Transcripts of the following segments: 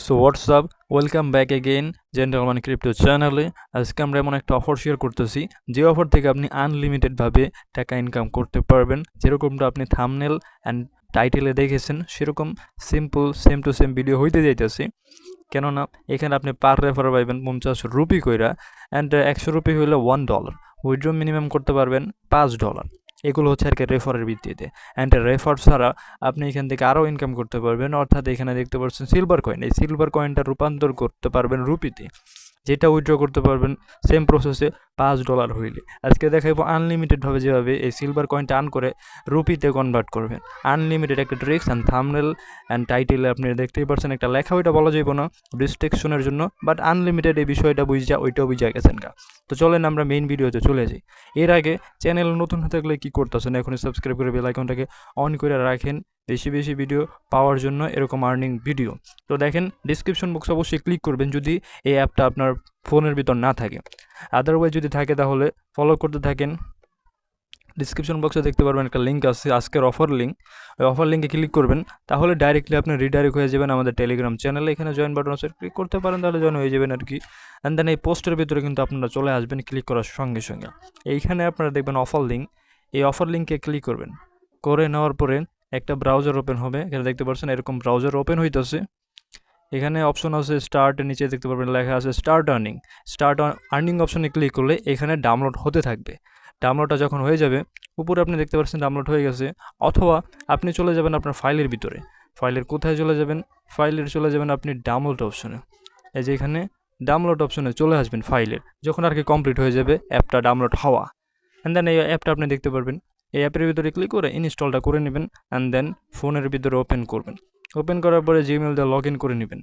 So WhatsApp, welcome back again gentleman crypto চ্যানেলে। আজকে আমরা এমন একটা অফার শেয়ার করতেছি যে অফার থেকে আপনি আনলিমিটেডভাবে টাকা ইনকাম করতে পারবেন। যেরকমটা আপনি থাম্বনেল অ্যান্ড টাইটেলে দেখেছেন সেরকম simple same to same video হইতে যাইতেছে। কেননা এখানে আপনি পার রেফার পাইবেন 50 রুপি কইরা, অ্যান্ড 100 রুপি হইলে $1, উইথড্র মিনিমাম করতে পারবেন $5। এগুলো হচ্ছে আর কি রেফারের ভিত্তিতে। অ্যান্ড রেফার ছাড়া আপনি এখান থেকে আরও ইনকাম করতে পারবেন। অর্থাৎ এখানে দেখতে পাচ্ছেন সিলভার কয়েন, এই সিলভার কয়েনটা রূপান্তর করতে পারবেন রুপিতে, যেটা উইথড্র করতে পারবেন সেম প্রসেসে $5 হইলে। আজকে দেখাবো আনলিমিটেডভাবে যেভাবে এই সিলভার কয়েনটা আর্ন করে রুপিতে কনভার্ট করবেন। আনলিমিটেড একটা ট্রিক্স, অ্যান্ড থাম্বনেল অ্যান্ড টাইটেলে আপনি দেখতেই পাচ্ছেন একটা লেখা, ওইটা বলা যাইব না রেস্ট্রিকশনের জন্য, বাট আনলিমিটেড এই বিষয়টা বুঝা ওইটাও বুঝা গেছেন গা। তো চলেন আমরা মেইন ভিডিওতে চলে যাই। এর আগে চ্যানেল নতুন হতে গেলে কী করতেছেন, এখনই সাবস্ক্রাইব করে বেল আইকনটাকে অন করে রাখেন বেশি বেশি ভিডিও পাওয়ার জন্য, এরকম আর্নিং ভিডিও। তো দেখেন ডিসক্রিপশন বক্স অবশ্যই ক্লিক করবেন যদি এই অ্যাপটা আপনার ফোনের ভিতর না থাকে। আদারওয়াইজ যদি থাকে তাহলে ফলো করতে থাকেন। ডিসক্রিপশন বক্সে দেখতে পারবেন একটা লিঙ্ক আছে, আজকের অফার লিঙ্ক। ওই অফার লিঙ্কে ক্লিক করবেন, তাহলে ডাইরেক্টলি আপনি রিডাইরেক্ট হয়ে যাবেন আমাদের টেলিগ্রাম চ্যানেলে। এখানে জয়েন বাটন আছে, ক্লিক করতে পারেন, তাহলে জয়েন হয়ে যাবেন আর কি। অ্যান্ড দেন এই পোস্টের ভিতরে কিন্তু আপনারা চলে আসবেন ক্লিক করার সঙ্গে সঙ্গে। এইখানে আপনারা দেখবেন অফার লিঙ্ক, এই অফার লিঙ্কে ক্লিক করবেন। করে নেওয়ার পরে একটা ব্রাউজার ওপেন হবে। এখানে দেখতে পাচ্ছেন এরকম ব্রাউজার ওপেন হইতেছে। এখানে অপশন আছে স্টার্ট, নিচে দেখতে পারবেন লেখা আছে স্টার্ট আর্নিং। স্টার্ট আর্নিং অপশনে ক্লিক করলে এখানে ডাউনলোড হতে থাকবে। ডাউনলোডটা যখন হয়ে যাবে, উপরে আপনি দেখতে পাচ্ছেন ডাউনলোড হয়ে গেছে। অথবা আপনি চলে যাবেন আপনার ফাইলের ভিতরে। ফাইলের কোথায় চলে যাবেন? ফাইলের চলে যাবেন আপনি ডাউনলোড অপশনে। এই যে এখানে ডাউনলোড অপশনে চলে আসবেন ফাইলের, যখন আর কি কমপ্লিট হয়ে যাবে অ্যাপটা ডাউনলোড হওয়া। অ্যান্ড দেন এই অ্যাপটা আপনি দেখতে পারবেন। এই অ্যাপের ভিতরে ক্লিক করে ইনস্টলটা করে নেবেন, অ্যান্ড দেন ফোনের ভিতরে ওপেন করবেন। ওপেন করার পরে জিমেল দিয়ে লগ ইন করে নেবেন।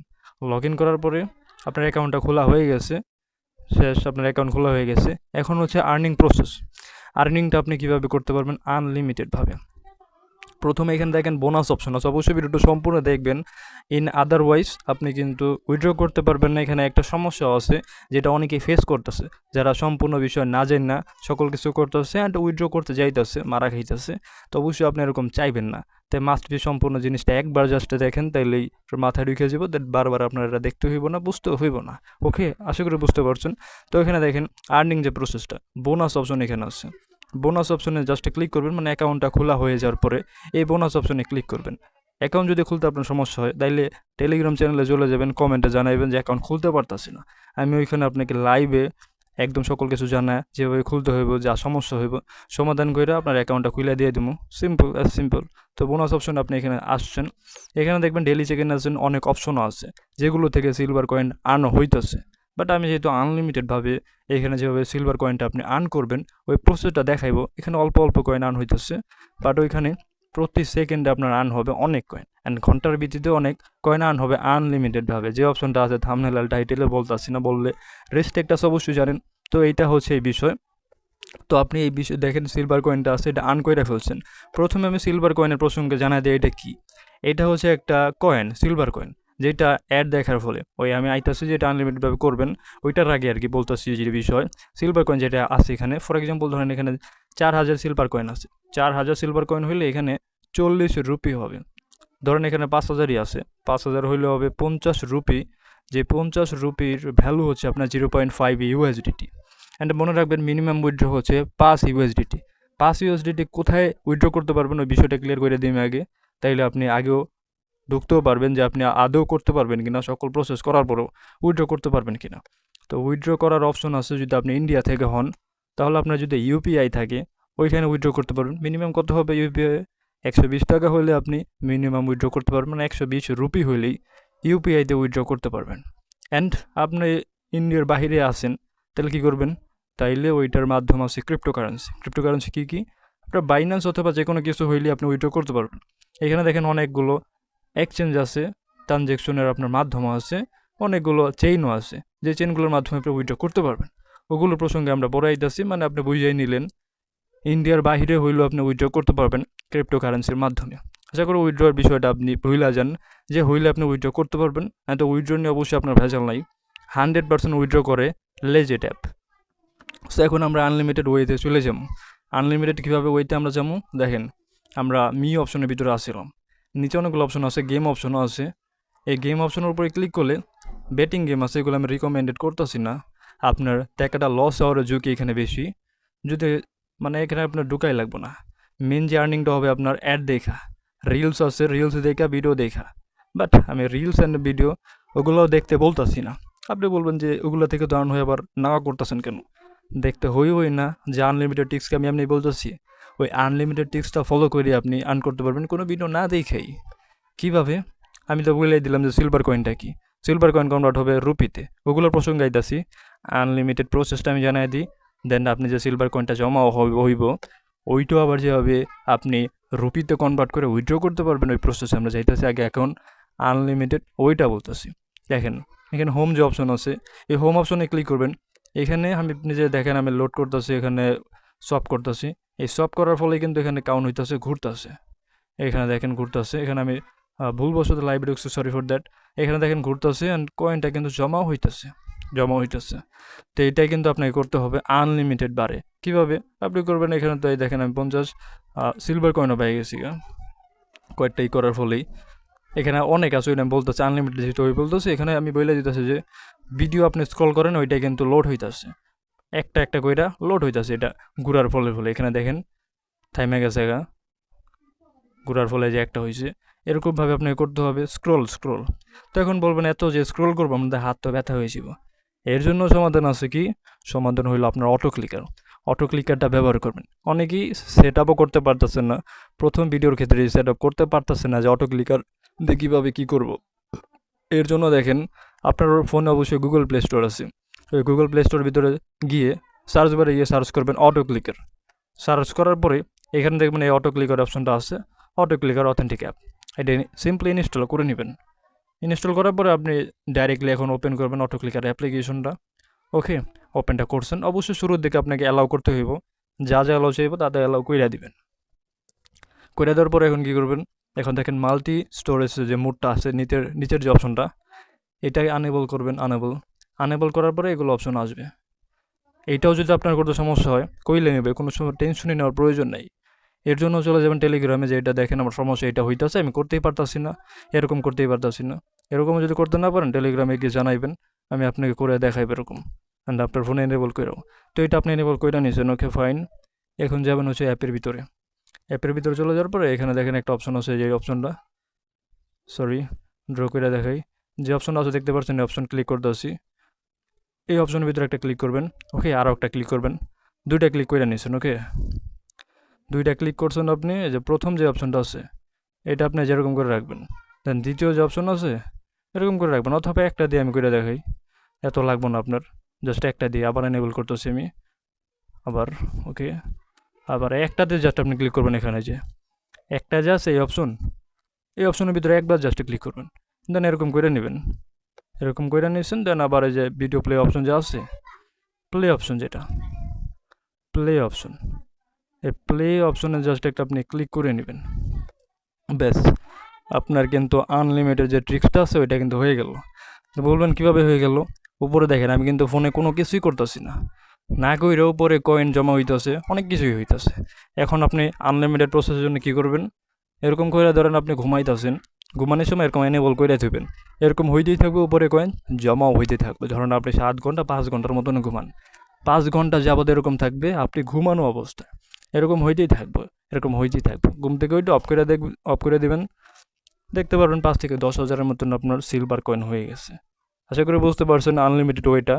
লগ ইন করার পরে আপনার অ্যাকাউন্টটা খোলা হয়ে গেছে, শেষ, আপনার অ্যাকাউন্ট খোলা হয়ে গেছে। এখন হচ্ছে আর্নিং প্রসেস। আর্নিংটা আপনি কীভাবে করতে পারবেন আনলিমিটেডভাবে। প্রথমে এখানে দেখেন বোনাস অপশন আছে, অবশ্যই ভিডিওটা সম্পূর্ণ দেখবেন। আদারওয়াইজ আপনি কিন্তু উইথড্র করতে পারবেন না। এখানে একটা সমস্যা আছে যেটা অনেকেই ফেস করতেছে, যারা সম্পূর্ণ বিষয় না জানেন না সকল কিছু করতেছে অ্যান্ড উইথড্র করতে যাইতেছে মারা খাইতেছে। তো অবশ্যই আপনি এরকম চাইবেন না। তাই মাস্ট বি সম্পূর্ণ জিনিসটা একবার জাস্ট দেখেন, তাইলেই মাথায় ঢুকে যাব। দ্যাট বারবার আপনার এটা দেখতে হইব না, বুঝতে হইব না। ওকে, আশা করি বুঝতে পারছেন। তো এখানে দেখেন আর্নিং যে প্রসেসটা, বোনাস অপশন এখানে আছে। বোনাস অপশনে জাস্ট ক্লিক করবেন, মানে অ্যাকাউন্টটা খোলা হয়ে যাওয়ার পরে এই বোনাস অপশনে ক্লিক করবেন। অ্যাকাউন্ট যদি খুলতে আপনার সমস্যা হয় তাইলে টেলিগ্রাম চ্যানেলে চলে যাবেন, কমেন্টে জানাবেন যে অ্যাকাউন্ট খুলতে পারতাছি না। আমি ওইখানে আপনাকে লাইভে একদম সকল কিছু জানায় যেভাবে খুলতে হইব, যা সমস্যা হইব সমাধান করে আপনার অ্যাকাউন্টটা খুলে দিয়ে দেবো। Simple as simple. তো বোনাস অপশন আপনি এখানে আসছেন। এখানে দেখবেন ডেলি চেক ইন আসছেন, অনেক অপশনও আছে যেগুলো থেকে সিলভার কয়েন আর্ন হইতেছে। বাট আমি যেহেতু আনলিমিটেডভাবে এখানে যেভাবে সিলভার কয়েনটা আপনি আর্ন করবেন ওই প্রসেসটা দেখাইবো। এখানে অল্প অল্প কয়েন আর্ন হইতেছে, বাট ওইখানে প্রতি সেকেন্ডে আপনার আর্ন হবে অনেক কয়েন, অ্যান্ড ঘন্টার ভিত্তিতে অনেক কয়েন আর্ন হবে আনলিমিটেডভাবে। যে অপশনটা আছে থাম্বনেল আর টাইটেলে বলতেছি না, বললে রেস্ট্রিক্ট আছে অবশ্যই জানেন। তো এইটা হচ্ছে এই বিষয়। তো আপনি এই বিষয় দেখেন সিলভার কয়েনটা আছে, এটা আর্ন করে ফেলছেন। প্রথমে আমি সিলভার কয়েনের প্রসঙ্গে জানাই দিই এটা কি। এটা হচ্ছে একটা কয়েন, সিলভার কয়েন, যেটা অ্যাড দেখার ফলে ওই আমি আইতাছি যেটা আনলিমিটেডভাবে করবেন ওইটার আগে আর কি বলতেছি যে বিষয়। সিলভার কয়েন যেটা আছে এখানে, ফর এক্সাম্পল ধরেন এখানে 4000 সিলভার কয়েন আছে। 4000 সিলভার কয়েন হইলে এখানে 40 রুপি হবে। ধরেন এখানে 5000ই আছে, 5000 হইলে হবে 50 রুপি। যে 50 রুপির ভ্যালু হচ্ছে আপনার 0.5 ইউএসডিটি। অ্যান্ড মনে রাখবেন মিনিমাম উইথড্র হচ্ছে 5 ইউএসডিটি। 5 ইউএসডিটি কোথায় উইথড্র করতে পারবেন ওই বিষয়টা ক্লিয়ার করে দিই আগে, তাইলে আপনি আগেও ঢুকতেও পারবেন যে আপনি আদৌ করতে পারবেন কিনা, সকল প্রসেস করার পরেও উইথড্র করতে পারবেন কিনা। তো উইথড্র করার অপশন আছে, যদি আপনি ইন্ডিয়া থেকে হন তাহলে আপনার যদি ইউপিআই থাকে ওইখানে উইথড্র করতে পারবেন। মিনিমাম কত হবে ইউপিআই? 120 টাকা হলে আপনি মিনিমাম উইথড্র করতে পারবেন, মানে 120 রুপি হইলেই ইউপিআইতে উইথড্র করতে পারবেন। অ্যান্ড আপনি ইন্ডিয়ার বাহিরে আসেন তাহলে কী করবেন? তাইলে ওইটার মাধ্যম আছে ক্রিপ্টোকারেন্সি। ক্রিপ্টোকারেন্সি কী কী? আপনার বাইন্যান্স অথবা যে কোনো কিছু হইলে আপনি উইথড্র করতে পারবেন। এখানে দেখেন অনেকগুলো এক্সচেঞ্জ আছে, ট্রানজ্যাকশনের আপনার মাধ্যম আছে, অনেকগুলো চেইনও আছে, যে চেইনগুলোর মাধ্যমে আপনি উইথড্র করতে পারবেন। ওগুলোর প্রসঙ্গে আমরা পড়াইতেছি, মানে আপনি বুঝিয়ে নিলেন। ইন্ডিয়ার বাইরে হইলেও আপনি উইথড্র করতে পারবেন ক্রিপ্টোকারেন্সির মাধ্যমে। আশা করি উইথড্রর বিষয়টা আপনি ভুলে যান, যে হইলে আপনি উইথড্র করতে পারবেন। তো উইথড্র নিয়ে অবশ্যই আপনার ভেজাল নাই, 100% উইথড্র করে লেজিট অ্যাপ। সো এখন আমরা আনলিমিটেড ওয়েতে চলে যাবো। আনলিমিটেড কীভাবে ওয়েতে আমরা যাবো দেখেন, আমরা মি অপশনের ভিতরে আসছিলাম। নিচে অনেকগুলো অপশন আছে, গেম অপশনও আছে। এই গেম অপশনের উপরে ক্লিক করলে বেটিং গেম আছে, এগুলো আমি রিকমেন্ডেড করতেছি না। আপনার টাকাটা লস হওয়ার ঝুঁকি এখানে বেশি। যদি মানে এখানে আপনার ঢুকাই লাগবে না, মেন যে আর্নিংটা হবে আপনার অ্যাড দেখা, রিলস আছে, রিলস দেখা, ভিডিও দেখা। বাট আমি রিলস অ্যান্ড ভিডিও ওগুলোও দেখতে বলতেছি না। আপনি বলবেন যে ওগুলো থেকে তো আর্ন হয়ে আবার নাও করতেছেন কেন? দেখতে হই না যে আনলিমিটেড টিক্সকে আমি এমনি বলতেছি, ওই আনলিমিটেড টিক্সটা ফলো করে আপনি আর্ন করতে পারবেন কোনো ভিডিও না দেখেই। কীভাবে? আমি তো বলেই দিলাম যে সিলভার কয়েনটা কি। সিলভার কয়েন কনভার্ট হবে রুপিতে, ওগুলোর প্রসঙ্গে আইতাছি। আনলিমিটেড প্রসেসটা আমি জানাই দিই, দেন আপনি যে সিলভার কয়েনটা জমা হইব ওইটাও আবার যেভাবে আপনি রুপিতে কনভার্ট করে উইথড্র করতে পারবেন, ওই প্রসেসে আমরা যাইতেছি। আগে এখন আনলিমিটেড ওইটা বলতেছি। দেখেন এখানে হোম যে অপশন আছে, এই হোম অপশনে ক্লিক করবেন। এখানে আমি আপনি যে দেখেন আমি লোড করতেছি, এখানে সব করতেছি। এই সব করার ফলে কিন্তু এখানে কাউন্ট হইতেছে, ঘুরতেছে। এখানে দেখেন ঘুরতেছে, এখানে আমি ভুলবশত লাইভ ঢুকছি, সরি ফর দ্যাট। এখানে দেখেন ঘুরতেছে অ্যান্ড কয়েনটা কিন্তু জমা হইতেছে। তো এটাই কিন্তু আপনাকে করতে হবে আনলিমিটেড বারে। কীভাবে আপনি করবেন? এখানে তো এই দেখেন আমি 50 সিলভার কয়েনও পেয়ে গেছি কয়েকটাই করার ফলেই। এখানে অনেক আছে, ওইটা আমি বলতেছি আনলিমিটেড যেহেতু ওই বলতেছে। এখানে আমি বলে দিতেছি যে ভিডিও আপনি স্ক্রল করেন, ওইটা কিন্তু লোড হইতেছে, একটা কইরা লোড হইতেছে। এটা ঘুরার ফলে এখানে দেখেন থাইমে গেছে ঘুরার ফলে যে একটা হয়েছে। এরকমভাবে আপনাকে করতে হবে স্ক্রোল। তো এখন বলবেন এত যে স্ক্রোল করবো আমাদের হাত তো ব্যথা হয়ে যাব। এর জন্য সমাধান আছে কি? সমাধান হইলো আপনার অটো ক্লিকারটা ব্যবহার করবেন। অনেকেই সেট আপও করতে পারতেছেন না, প্রথম ভিডিওর ক্ষেত্রে সেট আপ করতে পারতেছেন না যে অটো ক্লিকার দিয়ে কীভাবে কী করব। এর জন্য দেখেন আপনার ফোনে অবশ্যই গুগল প্লে স্টোর আছে, ওই গুগল প্লে স্টোর ভিতরে গিয়ে সার্চ বারে গিয়ে সার্চ করবেন অটো ক্লিকার। সার্চ করার পরে এখানে দেখবেন এই অটো ক্লিকার অপশনটা আছে, অটো ক্লিকার অথেন্টিক অ্যাপ। এটা সিম্পলি ইনস্টল করে নেবেন। ইনস্টল করার পরে আপনি ডাইরেক্টলি এখন ওপেন করবেন অটো ক্লিকার অ্যাপ্লিকেশনটা। ওকে, ওপেনটা করছেন। অবশ্যই শুরুর দিকে আপনাকে অ্যালাউ করতে হইব, যা অ্যালাউ চাইব তাতে অ্যালাউ কইরা দিবেন। কইরা দেওয়ার পরে এখন কী করবেন? এখন দেখেন মাল্টি স্টোরেজ যে মোডটা আছে, নিচের যে অপশনটা, এটাকে আনেবল করার পরে এগুলো অপশন আসবে। এইটাও যদি আপনার করতে সমস্যা হয় কইলে নেবে, কোনো সময় টেনশনই নেওয়ার প্রয়োজন নেই। এর জন্য চলে যাবেন টেলিগ্রামে, যে এটা দেখেন আমার সমস্যা এটা হইতেছে, আমি করতেই পারতাছি না, এরকম করতেই পারতাছি না। এরকম যদি করতে না পারেন টেলিগ্রামে গিয়ে জানাইবেন, আমি আপনাকে করে দেখাইব এরকম, অ্যান্ড আপনার ফোনে এনেবল করেও। তো এটা আপনি এনেবল করে নিয়েছেন, ওকে ফাইন। এখন যাবেন হচ্ছে অ্যাপের ভিতরে চলে যাওয়ার পরে এখানে দেখেন একটা অপশন আছে, যে অপশনটা ড্র করে দেখাই, যে অপশনটা আছে দেখতে পাচ্ছেন, এই অপশন ক্লিক করতে আসি। এই অপশনের ভিতরে একটা ক্লিক করবেন, ওকে, আরও একটা ক্লিক করবেন। দুইটা ক্লিক করে নিয়েছেন, ওকে, দুইটা ক্লিক করছেন আপনি। যে প্রথম যে অপশনটা আছে এটা আপনি যেরকম করে রাখবেন, দেন দ্বিতীয় যে অপশন আছে এরকম করে রাখবেন, অথবা একটা দিয়ে আমি করে দেখাই, এত লাগবো না আপনার, জাস্ট একটা দিয়ে। আবার এনেবল করতেছি আমি, ওকে, আবার একটাতে জাস্ট আপনি ক্লিক করবেন। এখানে যে একটা যে আছে এই অপশনের ভিতরে একবার জাস্ট ক্লিক করবেন, দেন এরকম করে নেবেন। এরকম করে নিয়েছেন, দেন আবার এই যে ভিডিও প্লে অপশন যে আছে, প্লে অপশন এই প্লে অপশনে জাস্ট একটা আপনি ক্লিক করে নেবেন। ব্যাস, আপনার কিন্তু আনলিমিটেড যে ট্রিক্সটা আছে ওইটা কিন্তু হয়ে গেল। বলবেন কীভাবে হয়ে গেল? উপরে দেখেন আমি কিন্তু ফোনে কোনো কিছুই করতেছি না কইরে উপরে কয়েন জমা হইতেছে, অনেক কিছুই হইতেছে। এখন আপনি আনলিমিটেড প্রসেসের জন্য কী করবেন? এরকম করে ধরেন আপনি ঘুমাইতেছেন, ঘুমানোর সময় এরকম এনেবল করে থাকবেন, এরকম হইতেই থাকবে, উপরে কয়েন জমাও হইতে থাকবে। ধরেন আপনি 7 ঘন্টা 5 ঘন্টার মতন ঘুমান, 5 ঘন্টা যাবত এরকম থাকবে আপনি ঘুমানো অবস্থায়, এরকম হইতেই থাকবে। ঘুম থেকে ওইটা অফ করে দেবেন, দেখতে পারবেন 5 থেকে 10 হাজারের মতন আপনার সিলভার কয়েন হয়ে গেছে। আশা করি বুঝতে পারছেন আনলিমিটেড ওয়েটা।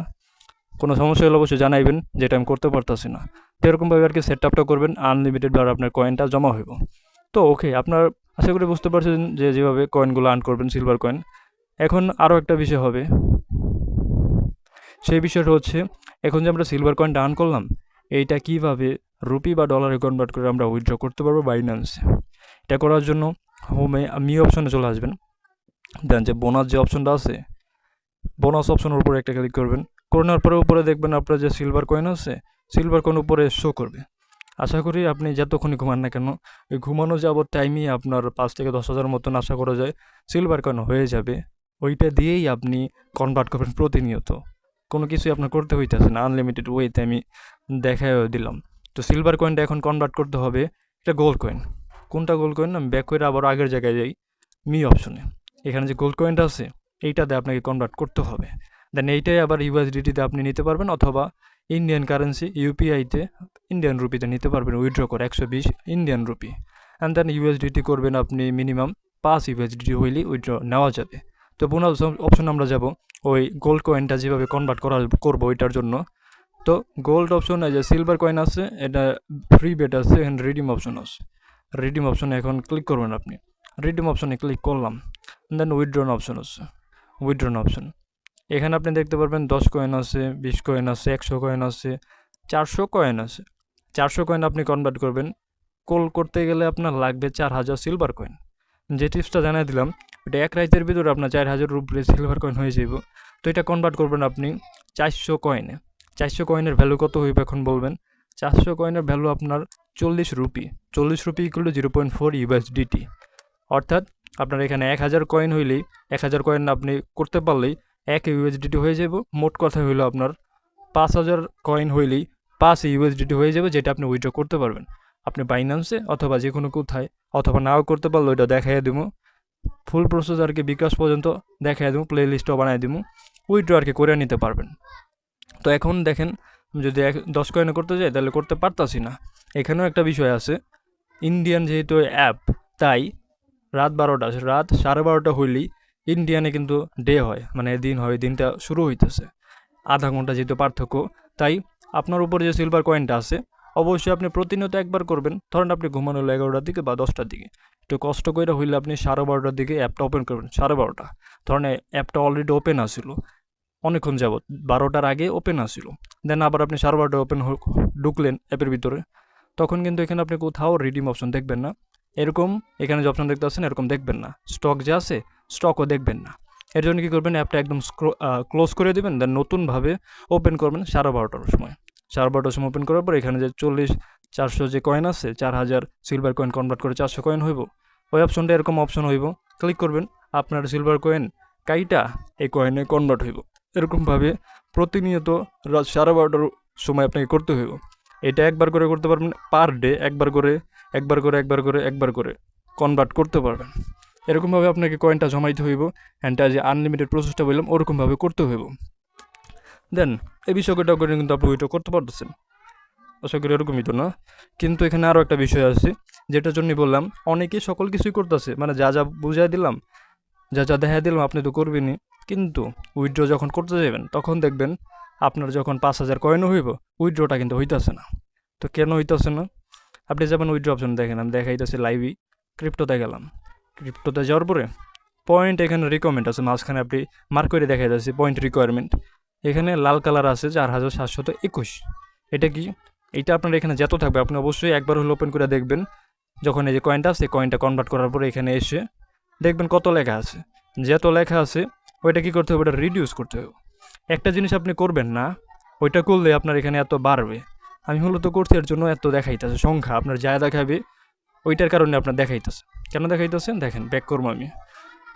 কোনো সমস্যা হলে অবশ্যই জানাইবেন, যেটা আমি করতে পারতাছি না। তো এরকমভাবে আর কি সেট আপটা করবেন, আনলিমিটেড বার আপনার কয়েনটা জমা হইব। তো ওকে, আপনার আশা করি বুঝতে পারছেন যে যেভাবে কয়েনগুলো আর্ন করবেন, সিলভার কয়েন। এখন আরও একটা বিষয় হবে, সেই বিষয়টা হচ্ছে এখন যে আমরা সিলভার কয়েনটা আর্ন করলাম, এইটা কীভাবে রুপি বা ডলারে কনভার্ট করে আমরা উইথড্র করতে পারবো বাইন্যান্সে। এটা করার জন্য হোমে মি অপশনে চলে আসবেন, দেন যে বোনাস যে অপশনটা আছে, বোনাস অপশনের উপরে একটা ক্লিক করবেন। করার পরে উপরে দেখবেন আপনার যে সিলভার কয়েন আছে, সিলভার কয়েন উপরে শো করবে। আশা করি আপনি যতক্ষণই ঘুমান না কেন, এই ঘুমানো যাবত টাইমই আপনার 5 থেকে 10 হাজার মতন আশা করা যায় সিলভার কয়েন হয়ে যাবে। ওইটা দিয়েই আপনি কনভার্ট করবেন প্রতিনিয়ত, কোনো কিছুই আপনার করতে হইতেছে না, আনলিমিটেড ওয়েতে আমি দেখাও দিলাম। তো সিলভার কয়েনটা এখন কনভার্ট করতে হবে এটা গোল্ড কয়েন। কোনটা গোল্ড কয়েন? আমি ব্যাক করে আবার আগের জায়গায় যাই, মি অপশনে। এখানে যে গোল্ড কয়েনটা আছে এইটাতে আপনাকে কনভার্ট করতে হবে। দেন এইটাই আবার ইউএসডিটিতে আপনি নিতে পারবেন, অথবা ইন্ডিয়ান কারেন্সি ইউপিআইতে ইন্ডিয়ান রুপিতে নিতে পারবেন উইথড্র করে 120 Indian rupee. And then USDT করবেন আপনি মিনিমাম 5 ইউএসডিটি হইলেই উইথড্র নেওয়া যাবে। তো বোনাস অপশন আমরা যাব ওই গোল্ড কয়েনটা যেভাবে কনভার্ট করবো ওইটার জন্য। তো গোল্ড অপশন এই যে সিলভার কয়েন আছে, এটা ফ্রি বেট আছে, এখানে রিডিম অপশন আছে। রিডিম অপশনে এখন ক্লিক করবেন আপনি। রিডিম অপশনে ক্লিক করলাম, দেন উইথড্রন অপশন আছে, উইথড্রন অপশন এখানে আপনি দেখতে পারবেন 10 কয়েন আছে, 20 কয়েন আছে, 100 কয়েন আছে, 400 কয়েন আছে। 400 কয়েন আপনি কনভার্ট করবেন, কল করতে গেলে আপনার লাগবে 4000 সিলভার কয়েন। যে টিপসটা জানাই দিলাম ওটা এক রাতের ভিতরে আপনার 4000 রুপি সিলভার কয়েন হয়ে যাব। তো এটা কনভার্ট করবেন আপনি 400 কয়েনে। 400 কয়েনের ভ্যালু কত হইবে এখন বলবেন? 400 কয়েনের ভ্যালু আপনার 40 rupee. 40 rupee equal to 0.4 USDT. অর্থাৎ আপনার এখানে 1000 কয়েন হইলেই 1000 কয়েন আপনি করতে পারলেই 1 ইউএসডিটি হয়ে যাব। মোট কথা হইলো আপনার 5000 কয়েন হইলেই 5 ইউএসডিটি হয়ে যাবে, যেটা আপনি উইথড্র করতে পারবেন আপনি বাইন্যান্সে অথবা যে কোনো কোথায়, অথবা নাও করতে পারলে ওইটা দেখাই দেবো। ফুল প্রসেস আর কি বিকাশ পর্যন্ত দেখাই দেবো, প্লে লিস্টও বানাই দেবো, উইথড্র আর কি করে নিতে পারবেন। তো এখন দেখেন যদি 10 কয়েনে করতে যাই তাহলে করতে পারতাছি না। এখানেও একটা বিষয় আছে, ইন্ডিয়ান যেহেতু অ্যাপ তাই রাত 12:30 হইলেই ইন্ডিয়ানে কিন্তু ডে হয়, মানে দিন হয়, দিনটা শুরু হইতেছে। আধা ঘন্টা যেহেতু পার্থক্য, তাই আপনার উপর যে সিলভার কয়েনটা আছে অবশ্যই আপনি প্রতিনিয়ত একবার করবেন। ধরেন আপনি ঘুমানো হলো 11টার দিকে বা 10টার দিকে, একটু কষ্ট করে হইলে আপনি 12:30টার দিকে অ্যাপটা ওপেন করবেন। 12:30 ধরেন অ্যাপটা অলরেডি ওপেন আসিল অনেকক্ষণ যাবত, 12টার আগে ওপেন আসিল, দেন আবার আপনি 12:30 ওপেন ঢুকলেন অ্যাপের ভিতরে, তখন কিন্তু এখানে আপনি কোথাও রিডিম অপশন দেখবেন না। এরকম এখানে যে অপশন দেখতে পাচ্ছেন এরকম দেখবেন না। স্টক যে আছে স্টকও দেখবেন না। এর জন্য কী করবেন, অ্যাপটা একদম ক্লোজ করে দেবেন, দেন নতুনভাবে ওপেন করবেন 12:30টার সময়। 12:30টার সময় ওপেন করার পর এখানে যে 400 যে কয়েন আছে, 4000 সিলভার কয়েন কনভার্ট করে 400 কয়েন হইব, ওই অপশনটা এরকম অপশন হইব, ক্লিক করবেন, আপনার সিলভার কয়েন কাইটা এই কয়েনে কনভার্ট হইব। এরকমভাবে প্রতিনিয়ত রাত 12:30টার সময় আপনাকে করতে হইব। এটা একবার করে করতে পারবেন, পার ডে একবার করে কনভার্ট করতে পারবেন। এরকমভাবে আপনাকে কয়েনটা জমাইতে হইব, অ্যান্ড যে আনলিমিটেড প্রসেসটা বললাম ওরকমভাবে করতে হইব। দেন এই বিষয়টা করে কিন্তু আপনি ওইটা করতে পারতেছেন। আশা করি এরকমই তো না। কিন্তু এখানে আরও একটা বিষয় আছে যেটার জন্য বললাম, অনেকেই সকল কিছুই করতেছে, মানে যা যা বুঝাই দিলাম, যা যা দেখা দিলাম আপনি তো করবেনই, কিন্তু উইথড্র যখন করতে যাবেন তখন দেখবেন আপনার যখন 5000 কয়েনও হইব উইথড্রটা কিন্তু হইতেছে না। তো কেন হইতেছে না? আপনি যাবেন উইথড্র অপশন, দেখেন আমি দেখাইতেছি লাইভই, ক্রিপ্টোতে গেলাম। ক্রিপ্টোতে যাওয়ার পরে পয়েন্ট এখানে রিকোয়ারমেন্ট আছে, মাঝখানে আপনি মার্ক করে দেখা যাচ্ছে পয়েন্ট রিকোয়ারমেন্ট। এখানে লাল কালার আছে 4721। এটা কি? এইটা আপনার এখানে যত থাকবে আপনি অবশ্যই একবার হলে ওপেন করে দেখবেন। যখন এই যে কয়েনটা আছে কয়েনটা কনভার্ট করার পরে এখানে এসে দেখবেন কত লেখা আছে। যত লেখা আছে ওইটা কী করতে হবে, ওটা রিডিউস করতে হবে। একটা জিনিস আপনি করবেন না, ওইটা করলে আপনার এখানে এত বাড়বে। আমি মূলত করছি এর জন্য এত দেখাইতেছে সংখ্যা আপনার যা দেখাবে, ওইটার কারণে আপনার দেখাইতেছে। কেন দেখাইতেছেন দেখেন, ব্যাক করবো আমি,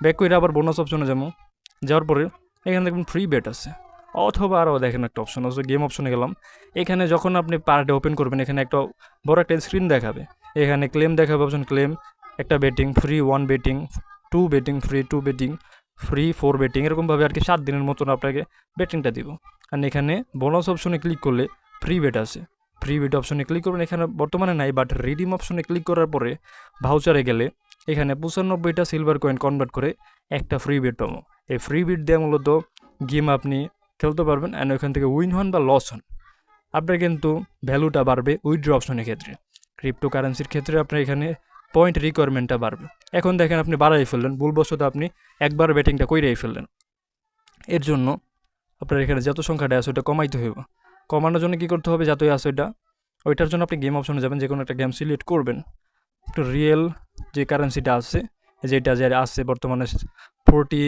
ব্যাক করে আবার বোনাস অপশনে যাবো। যাওয়ার পরে এখানে দেখবেন ফ্রি বেট আছে, অথবা আরও দেখেন একটা অপশন আছে গেম অপশনে গেলাম। এখানে যখন আপনি পার ডে ওপেন করবেন এখানে একটা বড় একটা স্ক্রিন দেখাবে, এখানে ক্লেম দেখাবে, অপশন ক্লেম, একটা betting free, 1 betting, 2 betting free, 2 betting free, 4 betting, এরকমভাবে আর কি 7 দিনের মতন আপনাকে বেটিংটা দিব। আর এখানে বোনাস অপশনে ক্লিক করলে ফ্রি বেট আছে, ফ্রি বেট অপশনে ক্লিক করবেন, এখানে বর্তমানে নাই, বাট রিডিম অপশনে ক্লিক করার পরে ভাউচারে গেলে এখানে 95টা সিলভার কয়েন কনভার্ট করে একটা ফ্রি বেট পাবো। এই ফ্রি বেট দিয়ে মূলত গেম আপনি খেলতে পারবেন, অ্যান্ড ওইখান থেকে উইন হন বা লস হন আপনার কিন্তু ভ্যালুটা বাড়বে উইথড্র অপশনের ক্ষেত্রে। ক্রিপ্টো কারেন্সির ক্ষেত্রে আপনার এখানে পয়েন্ট রিকোয়ারমেন্টটা বাড়বে। এখন দেখেন আপনি বাড়াই ফেললেন, ভুলবশত আপনি একবার ব্যাটিংটা কইরাই ফেললেন। এর জন্য আপনার এখানে যত সংখ্যাটা আছে ওটা কমাইতে হইব। কমানোর জন্য কী করতে হবে, যতই আছে ওইটার জন্য আপনি গেম অপশনে যাবেন, যে কোনো একটা গেম সিলেক্ট করবেন, একটু রিয়েল যে কারেন্সিটা আছে যেটা যে আছে বর্তমানে 40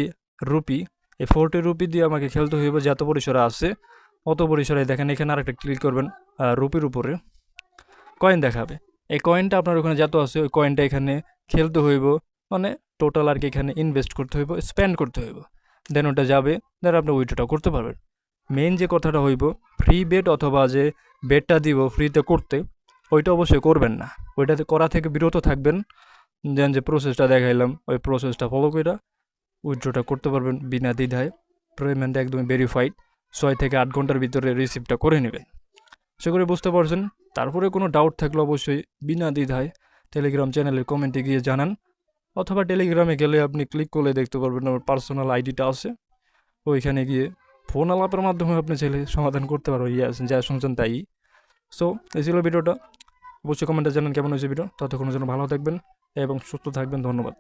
রুপি, এই 40 রুপি দিয়ে আমাকে খেলতে হইব, যত পরিসরে আছে অত পরিসরে। দেখেন এখানে আরেকটা ক্লিক করবেন, রুপির উপরে কয়েন দেখাবে, এই কয়েনটা আপনার ওখানে যত আছে ওই কয়েনটা এখানে খেলতে হইব, মানে টোটাল আর কি এখানে ইনভেস্ট করতে হইব, স্পেন্ড করতে হইব, দেন ওটা যাবে, দেন আপনি উইথড্রটা করতে পারবেন। মেইন যে কথাটা হইব, ফ্রি বেট অথবা যে বেটটা দিব ফ্রিতে করতে, ওইটা অবশ্যই করবেন না, ওইটাতে করা থেকে বিরত থাকবেন। দেন যে প্রসেসটা দেখাইলাম ওই প্রসেসটা ফলো করে উইথড্রটা করতে পারবেন বিনা দ্বিধায়। পেমেন্ট একদমই ভেরিফাইড, 6 থেকে 8 ঘন্টার ভিতরে রিসিভটা করে নেবেন। আশা করি বুঝতে পারছেন। তারপরে কোনো ডাউট থাকলে অবশ্যই বিনা দ্বিধায় টেলিগ্রাম চ্যানেলের কমেন্টে গিয়ে জানান, অথবা টেলিগ্রামে গেলে আপনি ক্লিক করলে দেখতে পারবেন আমার পার্সোনাল আইডিটা আছে, ওইখানে গিয়ে ফোন আলাপের মাধ্যমে আপনি চাইলে সমাধান করতে পারো। ইয়াস, যা শুনছেন তাই। সো এই ছিল ভিডিওটা। অবশ্যই কমেন্টে জানান কেমন হয়েছে ভিডিও। ততক্ষণের জন্য ভালো থাকবেন এবং সুস্থ থাকবেন। ধন্যবাদ।